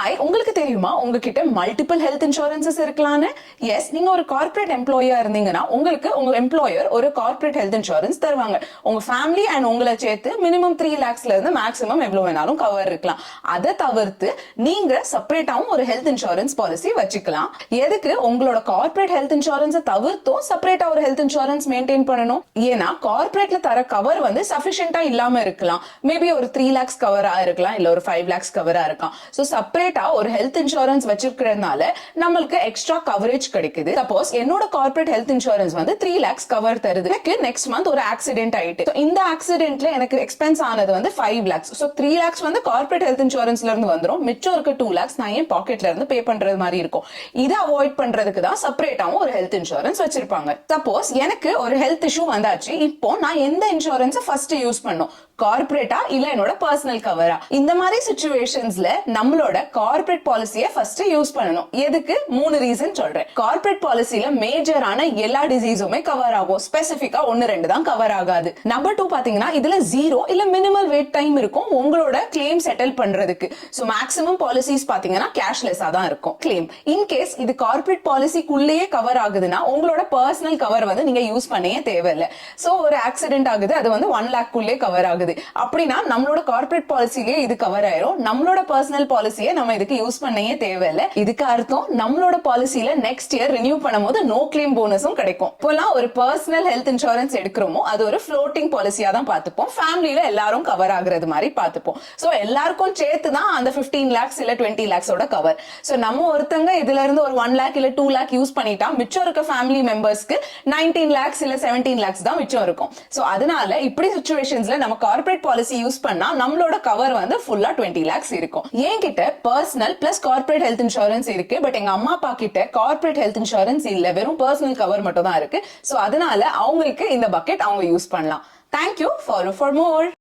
Hi, உங்களுக்கு தெரியுமா உங்ககிட்ட மல்டிபிள் ஹெல்த் இன்சூரன்சஸ் இருக்கலாம்னு? எஸ், நீங்க ஒரு கார்ப்பரேட் எம்ப்ளாயியா இருந்தீங்கன்னா உங்களுக்கு உங்க எம்ப்ளாயர் ஒரு கார்ப்பரேட் ஹெல்த் இன்சூரன்ஸ் தருவாங்க. உங்க ஃபேமிலி அண்ட் உங்களை சேர்த்து மினிமம் 3 lakhsல இருந்து மேக்ஸிமம் எவ்வளவு வேணாலும் கவர் இருக்கலாம். அதை தவிர்த்து நீங்க செப்பரேட்டாவும் ஒரு ஹெல்த் இன்சூரன்ஸ் பாலிசி வச்சுக்கலாம். எதுக்கு உங்களோட கார்ப்பரேட் ஹெல்த் இன்சூரன்ஸை தவிர்த்தும் செப்பரேட்டா ஒரு ஹெல்த் இன்சூரன்ஸ் மெயின்டைன் பண்ணணும்? ஏன்னா கார்ப்பரேட்ல தர கவர் வந்து சஃபிஷியன்டா இல்லாம இருக்கலாம். மேபி ஒரு 3 lakhs கவரா இருக்கலாம், இல்ல ஒரு 5 lakhs கவரா இருக்கலாம். சோ செப்பரேட்டா ஒரு ஹெல்த் இன்சூரன்ஸ் வச்சிருக்கிறதுனால நம்மளுக்கு எக்ஸ்ட்ரா கவரேஜ் கிடைக்குது. சப்போஸ் என்னோட கார்ப்பரேட் ஹெல்த் இன்சூரன்ஸ் வந்து 3 lakhs கவர் தருது. எனக்கு நெக்ஸ்ட் மந்த் ஒரு ஆக்சிடென்ட் ஆயிட்டு, இந்த ஆக்சிடென்ட்ல எனக்கு எக்ஸ்பென்ஸ் ஆனது வந்து 5 lakhs. சோ 3 lakhs வந்து கார்ப்பரேட் ஹெல்த் இன்சூரன்ஸ்ல இருந்து வந்துரும். மிச்சம் இருக்க 2 lakhs நான் என் பாக்கெட்ல இருந்து பே பண்றது மாதிரி இருக்கும். இதை அவாய்ட் பண்றதுக்கு தான் செப்பரேட்டாவும் ஒரு ஹெல்த் இன்சூரன்ஸ் வச்சிருப்பாங்க. சப்போஸ் எனக்கு ஒரு ஹெல்த் இஷ்யூ வந்தாச்சு, இப்போ நான் எந்த இன்சூரன்ஸ் ஃபர்ஸ்ட் யூஸ் பண்ணும்? கார்ப்பரேட்டா இல்ல என்னோட பர்சனல் கவரா? இந்த மாதிரி சிச்சுவேஷன்ஸ்ல நம்மளோட கார்ப்பரேட் பாலிசியை ஃபர்ஸ்ட் யூஸ் பண்ணணும். எதுக்கு? 3 ரீசன் சொல்றேன். கார்ப்பரேட் பாலிசில மேஜரான எல்லா டிசீஸுமே கவர் ஆகும். ஸ்பெசிபிக்கா 1-2 தான் கவர் ஆகாது. நம்பர் 2 பாத்தீங்கன்னா இதுல 0 இல்ல மினிமல் வெயிட் டைம் இருக்கும் உங்களோட கிளைம் செட்டில் பண்றதுக்கு. சோ மேக்ஸிமம் பாலிசிஸ் பாத்தீங்கன்னா கேஷ்லெஸ்ஸா தான் இருக்கும் கிளைம். இன் கேஸ் இது கார்ப்பரேட் பாலிசிக்குள்ளேயே கவர் ஆகுதுன்னா உங்களோட பர்சனல் கவர் வந்து நீங்க யூஸ் பண்ணவே தேவையில்லை. சோ ஒரு ஆக்சிடென்ட் ஆகுது, அது வந்து 1 lakh குள்ளே கவர் ஆகுது அப்படின்னா நம்மளோட கார்ப்பரேட் பாலிசிலேயே இது கவர் ஆயிரும். நம்மளோட பர்சனல் பாலிசியை நம்ம இதுக்கு யூஸ் பண்ணவே தேவையில்லை. இதுக்கு அர்த்தம் நம்மளோட பாலிசியில நெக்ஸ்ட் இயர் ரினியூ பண்ணும்போது நோ கிளைம் போனஸும் கிடைக்கும். இப்போலாம் ஒரு பர்சனல் ஹெல்த் இன்சூரன்ஸ் எடுக்கிறோமோ அது ஒரு ஃப்ளோட்டிங் பாலிசியா தான் பார்த்துப்போம். ஃபேமிலியில எல்லாரும் கவர் ஆகுறது மாதிரி பார்த்துப்போம். சோ எல்லாருக்கும் சேர்த்து தான் அந்த 15 lakhs இல்ல 20 lakhs ஓட கவர். சோ நம்ம ஒருத்தங்க இதுல இருந்து ஒரு 1 lakh இல்ல 2 lakh யூஸ் பண்ணிட்டா மிச்சம் இருக்க ஃபேமிலி மெம்பர்ஸ்க்கு 19 lakhs இல்ல 17 lakhs தான் மிச்சம் இருக்கும். சோ அதனால இப்படி சிச்சுவேஷன்ஸ்ல நம்ம கார்ப்பரேட் பாலிசி யூஸ் பண்ணா நம்மளோட கவர் வந்து ஃபுல்லா 20 lakhs இருக்கும். என்கிட்ட personal plus corporate health insurance இருக்கு. பட் எங்க அம்மா அப்பா கிட்ட கார்ப்பரேட் ஹெல்த் இன்சூரன்ஸ் இல்ல, வெறும் பர்சனல் கவர் மட்டும் தான் இருக்கு. சோ அதனால அவங்களுக்கு இந்த பக்கெட் அவங்க யூஸ் பண்ணலாம். தேங்க்யூ. Follow for more.